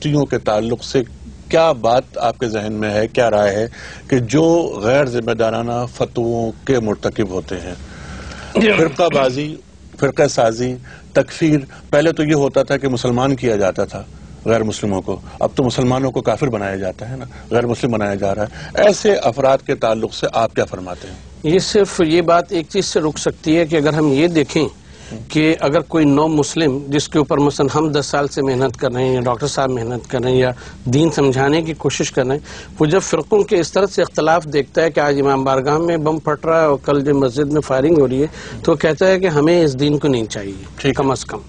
مفتیوں کے تعلق سے کیا بات آپ کے ذہن میں ہے, کیا رائے ہے کہ جو غیر ذمہ دارانہ فتووں کے مرتکب ہوتے ہیں؟ فرقہ بازی, فرقہ سازی, تکفیر. پہلے تو یہ ہوتا تھا کہ مسلمان کیا جاتا تھا غیر مسلموں کو, اب تو مسلمانوں کو کافر بنایا جاتا ہے نا, غیر مسلم بنایا جا رہا ہے. ایسے افراد کے تعلق سے آپ کیا فرماتے ہیں؟ یہ صرف یہ بات ایک چیز سے رک سکتی ہے کہ اگر ہم یہ دیکھیں کہ اگر کوئی نو مسلم جس کے اوپر مثلا ہم 10 سال سے محنت کر رہے ہیں یا ڈاکٹر صاحب محنت کر رہے ہیں یا دین سمجھانے کی کوشش کر رہے ہیں, وہ جب فرقوں کے اس طرح سے اختلاف دیکھتا ہے کہ آج امام بارگاہ میں بم پھٹ رہا ہے اور کل جو مسجد میں فائرنگ ہو رہی ہے, تو وہ کہتا ہے کہ ہمیں اس دین کو نہیں چاہیے کم از کم.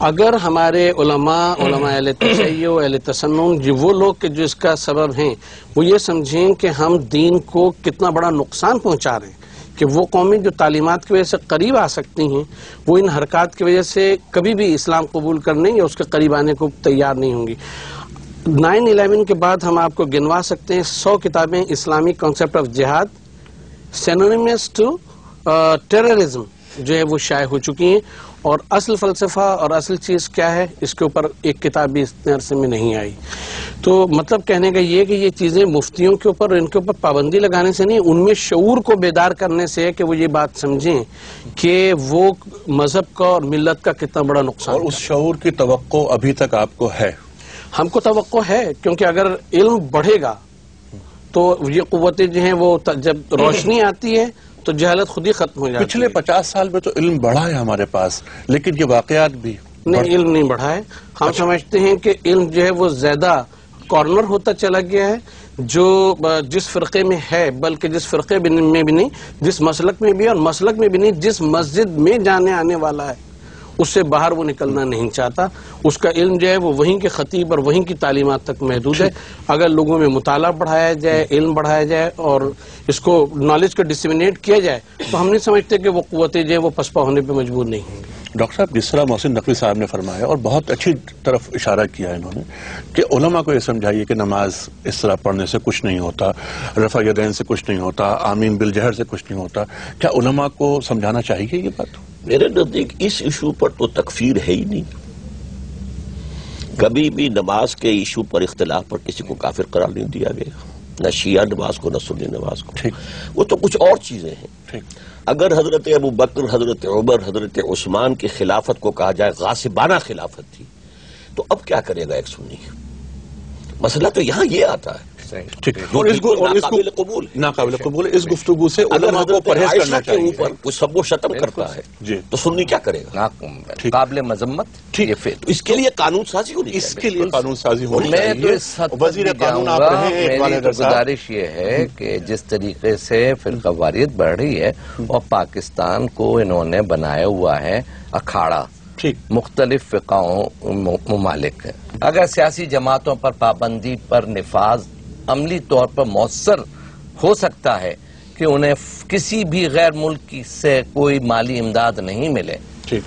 اگر ہمارے علماء اہل تشیع اہل تسنن جو وہ لوگ کہ جو اس کا سبب ہیں وہ یہ سمجھیں کہ ہم دین کو کتنا بڑا نقصان پہنچا رہے ہیں, کہ وہ قومیں جو تعلیمات کی وجہ سے قریب آ سکتی ہیں وہ ان حرکات کی وجہ سے کبھی بھی اسلام قبول کرنے یا اس کے قریب آنے کو تیار نہیں ہوں گی. 9/11 کے بعد ہم آپ کو گنوا سکتے ہیں 100 کتابیں اسلامک کانسیپٹ آف جہاد سینونیمس ٹو ٹیررزم جو ہے وہ شائع ہو چکی ہیں, اور اصل فلسفہ اور اصل چیز کیا ہے اس کے اوپر ایک کتاب بھی اس عرصے میں نہیں آئی. تو مطلب کہنے کا یہ کہ یہ چیزیں مفتیوں کے اوپر اور ان کے اوپر پابندی لگانے سے نہیں, ان میں شعور کو بیدار کرنے سے ہے کہ وہ یہ بات سمجھیں کہ وہ مذہب کا اور ملت کا کتنا بڑا نقصان. اور اس شعور کی توقع ابھی تک آپ کو ہے؟ ہم کو توقع ہے, کیونکہ اگر علم بڑھے گا تو یہ قوتیں جو ہیں وہ جب روشنی آتی ہے تو جہالت خود ہی ختم ہو جاتی ہے. پچھلے 50 سال میں تو علم بڑھا ہے ہمارے پاس, لیکن یہ واقعات بھی نہیں, علم نہیں بڑھا ہے. ہم سمجھتے ہیں کہ علم جو ہے وہ زیادہ کارنر ہوتا چلا گیا ہے, جو جس فرقے میں ہے, بلکہ جس فرقے میں بھی نہیں, جس مسلک میں بھی اور مسلک میں بھی نہیں, جس مسجد میں جانے آنے والا ہے اس سے باہر وہ نکلنا نہیں چاہتا. اس کا علم جو ہے وہ وہیں کے خطیب اور وہیں کی تعلیمات تک محدود ہے. اگر لوگوں میں مطالعہ بڑھایا جائے, علم بڑھایا جائے اور اس کو نالج کو ڈسیمینیٹ کیا جائے تو ہم نہیں سمجھتے کہ وہ قوتیں جو ہیں وہ پسپا ہونے پہ مجبور نہیں ہوں گی. ڈاکٹر صاحب, جس طرح محسن نقوی صاحب نے فرمایا اور بہت اچھی طرف اشارہ کیا ہے انہوں نے کہ علماء کو یہ سمجھائیے کہ نماز اس طرح پڑھنے سے کچھ نہیں ہوتا, رفع یدین سے کچھ نہیں ہوتا, آمین بالجہر سے کچھ نہیں ہوتا. کیا علماء کو سمجھانا چاہیے یہ بات؟ میرے نزدیک اس ایشو پر تو تکفیر ہے ہی نہیں. کبھی بھی نماز کے ایشو پر اختلاف پر کسی کو کافر قرار نہیں دیا گیا, نہ شیعہ نماز کو نہ سنی نماز کو. وہ تو کچھ اور چیزیں ہیں. اگر حضرت ابو بکر, حضرت عمر, حضرت عثمان کی خلافت کو کہا جائے غاصبانہ خلافت تھی, تو اب کیا کرے گا ایک سنی؟ مسئلہ تو یہاں یہ آتا ہے. اور ناقابل قبول, ناقابل قبول. اس گفتگو سے علماء کو پرہیز کرنا چاہیے. کوئی سب و شتم کرتا ہے تو سنی کیا کرے گا؟ قابل مذمت. اس کے لیے قانون سازی ہونی چاہیے. اس کے لیے قانون سازی ہونی میں چاہیے. تو اس حد وزیر قانون آپ رہے ہیں. میری تو گزارش یہ ہے کہ جس طریقے سے فرقہ واریت بڑھ رہی ہے اور پاکستان کو انہوں نے بنایا ہوا ہے اکھاڑا مختلف فقہوں ممالک, اگر سیاسی جماعتوں پر پابندی پر نفاذ عملی طور پر مؤثر ہو سکتا ہے کہ انہیں کسی بھی غیر ملک سے کوئی مالی امداد نہیں ملے,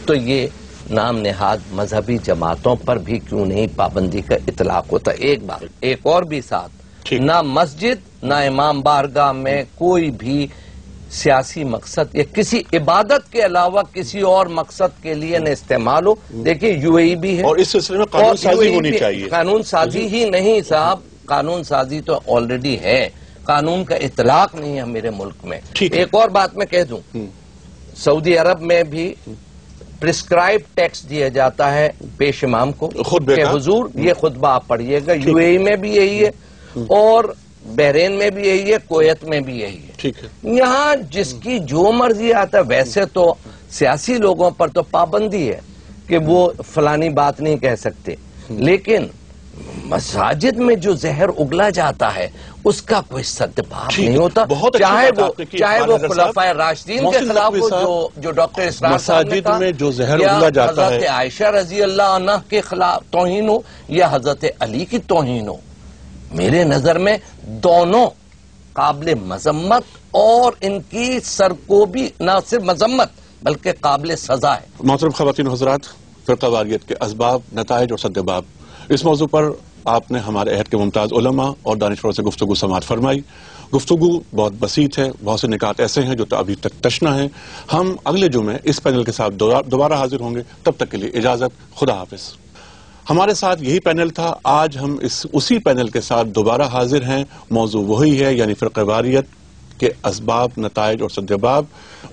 تو یہ نام نہاد مذہبی جماعتوں پر بھی کیوں نہیں پابندی کا اطلاق ہوتا. ایک بات ایک اور بھی ساتھ, نہ مسجد نہ امام بارگاہ میں کوئی بھی سیاسی مقصد یا کسی عبادت کے علاوہ کسی اور مقصد کے لیے نہ استعمال ہو. دیکھیں یو اے ای بھی ہے اور اس سلسلے میں قانون سازی ہونی چاہیے. قانون سازی ہی نہیں صاحب, قانون سازی تو آلریڈی ہے, قانون کا اطلاق نہیں ہے میرے ملک میں. ایک اور بات میں کہہ دوں, سعودی عرب میں بھی پرسکرائب ٹیکس دیا جاتا ہے پیش امام کو کہ حضور یہ خطبہ آپ پڑھیے گا. یو اے ای میں بھی یہی ہے اور بحرین میں بھی یہی ہے, کویت میں بھی یہی ہے. یہاں جس کی جو مرضی آتا ہے. ویسے تو سیاسی لوگوں پر تو پابندی ہے کہ وہ فلانی بات نہیں کہہ سکتے, لیکن مساجد میں جو زہر اگلا جاتا ہے اس کا کوئی سدباب نہیں ہوتا, چاہے وہ خلفائے راشدین کے خلاف ہو جو ڈاکٹر اسرار صاحب نے کہا, میں جو زہر اگلا جاتا ہے, حضرت عائشہ رضی اللہ عنہ کے خلاف توہین ہو یا حضرت علی کی توہین ہو. میرے نظر میں دونوں قابل مذمت اور ان کی سرکوبی نہ صرف مذمت بلکہ قابل سزا ہے. محترم خواتین و حضرات, فرقہ واریت کے اسباب, نتائج اور سدباب, اس موضوع پر آپ نے ہمارے عہد کے ممتاز علماء اور دانشوروں سے گفتگو سماعت فرمائی. گفتگو بہت بسیط ہے, بہت سے نکات ایسے ہیں جو ابھی تک تشنا ہیں. ہم اگلے جمعے اس پینل کے ساتھ دوبارہ حاضر ہوں گے. تب تک کے لیے اجازت, خدا حافظ. ہمارے ساتھ یہی پینل تھا. آج ہم اسی پینل کے ساتھ دوبارہ حاضر ہیں. موضوع وہی ہے، یعنی فرقہ واریت کے اسباب، نتائج اور سدباب.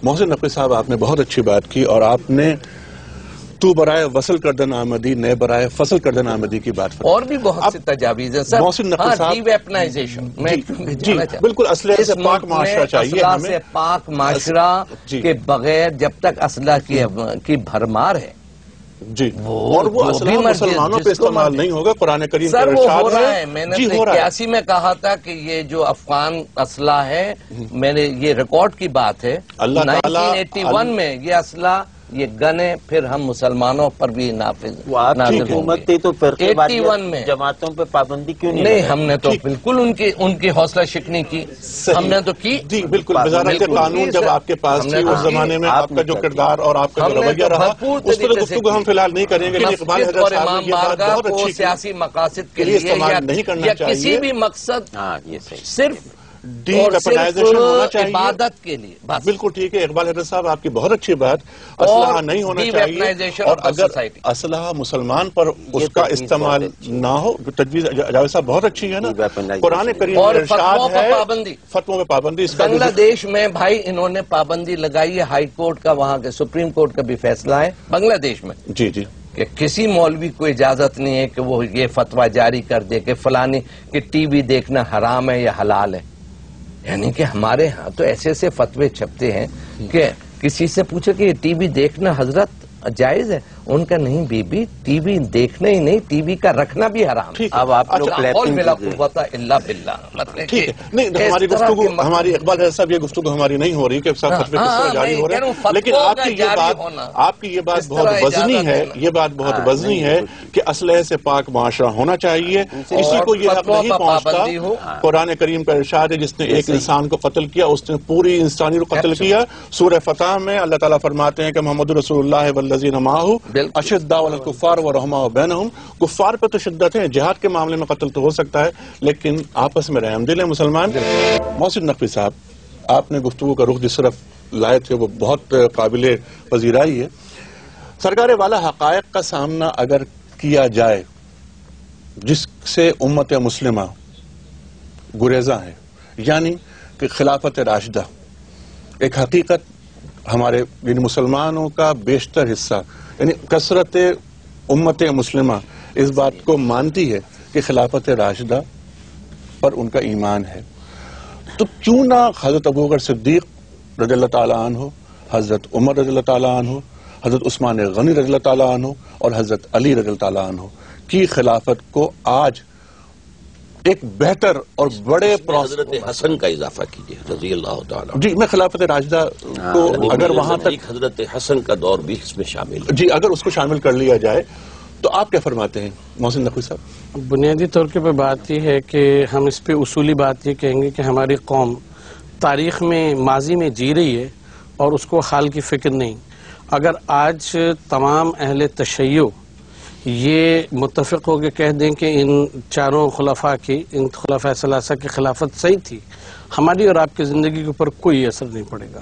محسن نقوی صاحب، آپ نے بہت اچھی بات کی اور آپ نے تو برائے وصل کردن آمدی نئے برائے فصل کردن آمدی کی بات فرمائی. اور بھی بہت سی تجاویز ہیں سر. محسن نقوی صاحب، ڈی ویپنائزیشن، جی بالکل اسلحے سے پاک معاشرہ چاہیے اسلحہ ہمیں. سے پاک معاشرہ کے بغیر جب تک اسلحہ کی بھرمار ہے جی، اور وہ اسلحہ مسلمانوں پہ استعمال نہیں ہوگا. قرآن کریم کا سر وہ ہو ارشاد رہا ہے. میں نے 81 میں کہا تھا کہ یہ جو افغان اسلحہ ہے، میں نے یہ ریکارڈ کی بات ہے، 1981 میں یہ اسلحہ، یہ گنے پھر ہم مسلمانوں پر بھی نافذ حکومت تھی تو فرقے 81 میں جماعتوں پہ پابندی کیوں نہیں؟ ہم نے تو بالکل ان کی حوصلہ شکنی کی. ہم نے تو کی. جی بالکل. وزارت قانون جب آپ کے پاس تھی اس زمانے میں آپ کا جو کردار اور آپ کا جو رویہ رہا، اس پر گفتگو ہم فی الحال نہیں کریں گے. اقبال حضرت صاحب نے یہ بات بہت اچھی کی، سیاسی مقاصد کے لیے استعمال نہیں کرنا یا چاہیے. کسی بھی مقصد، صرف ڈی ویپنائزیشن ہونا چاہیے، عبادت کے لیے. بالکل ٹھیک ہے. اقبال حضرت صاحب، آپ کی بہت اچھی بات. اسلحہ نہیں ہونا چاہیے، اور اگر اسلحہ مسلمان پر اس کا استعمال نہ ہو. تجویز جاوید صاحب بہت اچھی ہے نا. قرآن کریم اور میں ارشاد ہے فتووں پہ پابندی. بنگلہ دیش میں بھائی انہوں نے پابندی لگائی ہے. ہائی کورٹ کا، وہاں کے سپریم کورٹ کا بھی فیصلہ ہے بنگلہ دیش میں. جی جی. کہ کسی مولوی کو اجازت نہیں ہے کہ وہ یہ فتویٰ جاری کر دے کہ فلانی کہ ٹی وی دیکھنا حرام ہے یا حلال ہے. یعنی کہ ہمارے ہاں تو ایسے ایسے فتوے چھپتے ہیں کہ کسی سے پوچھے کہ یہ ٹی وی دیکھنا حضرت جائز ہے، ان کا نہیں بی بی، ٹی وی دیکھنا ہی نہیں، ٹی وی کا رکھنا بھی حرام. اب آپ لوگ ٹھیک ہے. نہیں، ہماری گفتگو، ہماری اقبال حضرت صاحب، یہ گفتگو ہماری نہیں ہو رہی کہ فتوے کس طرح جاری ہو رہے ہیں. لیکن آپ کی یہ بات بہت وزنی ہے. یہ بات بہت وزنی ہے کہ اسلحے سے پاک معاشرہ ہونا چاہیے. کسی کو یہ حق نہیں پہنچتا. قرآن کریم کا ارشاد ہے، جس نے ایک انسان کو قتل کیا اس نے پوری انسانی کو قتل کیا. سورہ فتح میں اللہ تعالیٰ فرماتے ہیں کہ محمد رسول اللہ والذین معہ اشداء علی الکفار ورحماء بینہم. کفار پہ تو شدت ہے، جہاد کے معاملے میں قتل تو ہو سکتا ہے، لیکن آپس میں رحم دل ہے مسلمان. محسن نقوی صاحب، آپ نے گفتگو کا رخ جس طرف لائے تھے وہ بہت قابل پذیرائی ہے. سرکار والا حقائق کا سامنا اگر کیا جائے جس سے امت مسلمہ گریزاں ہے، یعنی کہ خلافت راشدہ ایک حقیقت، ہمارے یعنی مسلمانوں کا بیشتر حصہ، یعنی کثرت امت مسلمہ اس بات کو مانتی ہے کہ خلافت راشدہ پر ان کا ایمان ہے. تو کیوں نہ حضرت ابوبکر صدیق رضی اللہ تعالیٰ عنہ، حضرت عمر رضی اللہ تعالیٰ عنہ، حضرت عثمان غنی رضی اللہ تعالیٰ عنہ اور حضرت علی رضی اللہ تعالیٰ عنہ کی خلافت کو آج ایک بہتر اور بڑے حضرت حسن کا اضافہ کیجئے رضی اللہ تعالیٰ. جی، میں خلافت راشدہ کو اگر وہاں تک حضرت حسن کا دور بھی اس میں شامل ہے. جی، اگر اس کو شامل کر لیا جائے تو آپ کیا فرماتے ہیں محسن نقوی صاحب؟ بنیادی طور پہ بات یہ ہے کہ ہم اس پہ اصولی بات یہ کہیں گے کہ ہماری قوم تاریخ میں ماضی میں جی رہی ہے اور اس کو حال کی فکر نہیں. اگر آج تمام اہل تشیع یہ متفق ہو کے کہہ دیں کہ ان چاروں خلفاء کی، ان خلفاء ثلاثہ کی خلافت صحیح تھی، ہماری اور آپ کی زندگی کے اوپر کوئی اثر نہیں پڑے گا.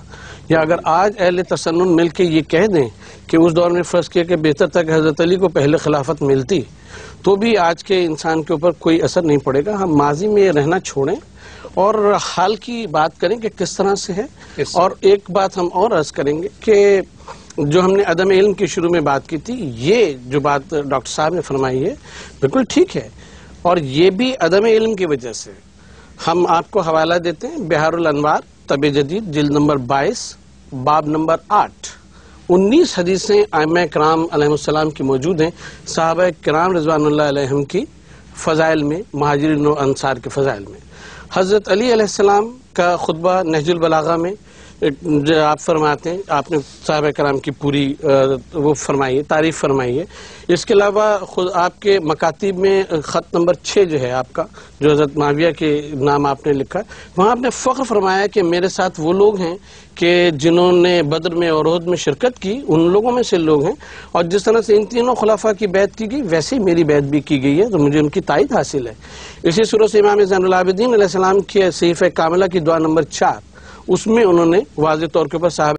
یا اگر آج اہل تسنن مل کے یہ کہہ دیں کہ اس دور میں فرض کیا کہ بہتر تھا کہ حضرت علی کو پہلے خلافت ملتی، تو بھی آج کے انسان کے اوپر کوئی اثر نہیں پڑے گا. ہم ماضی میں رہنا چھوڑیں اور حال کی بات کریں کہ کس طرح سے ہے. اور ایک بات ہم اور عرض کریں گے کہ جو ہم نے عدم علم کی شروع میں بات کی تھی، یہ جو بات ڈاکٹر صاحب نے فرمائی ہے بالکل ٹھیک ہے، اور یہ بھی عدم علم کی وجہ سے. ہم آپ کو حوالہ دیتے ہیں بہار الانوار طب جدید جلد نمبر 22 باب نمبر 8. 19 حدیثیں ائمہ کرام علیہ السلام کی موجود ہیں، صحابہ کرام رضوان اللہ علیہم کی فضائل میں، مہاجرین و انصار کے فضائل میں. حضرت علی علیہ السلام کا خطبہ نہج البلاغہ میں جو آپ فرماتے ہیں، آپ نے صحابہ کرام کی پوری وہ فرمائی ہے، تعریف فرمائی ہے. اس کے علاوہ خود آپ کے مکاتیب میں خط نمبر 6 جو ہے آپ کا، جو حضرت معاویہ کے نام آپ نے لکھا، وہاں آپ نے فخر فرمایا کہ میرے ساتھ وہ لوگ ہیں کہ جنہوں نے بدر میں اور احد میں شرکت کی، ان لوگوں میں سے لوگ ہیں، اور جس طرح سے ان تینوں خلفاء کی بیعت کی گئی ویسے ہی میری بیعت بھی کی گئی ہے، تو مجھے ان کی تائید حاصل ہے. اسی صورت سے امام زین العابدین علیہ السلام کی صحیفہ کاملہ کی دعا نمبر 4، اس میں انہوں نے واضح طور کے اوپر صحابہ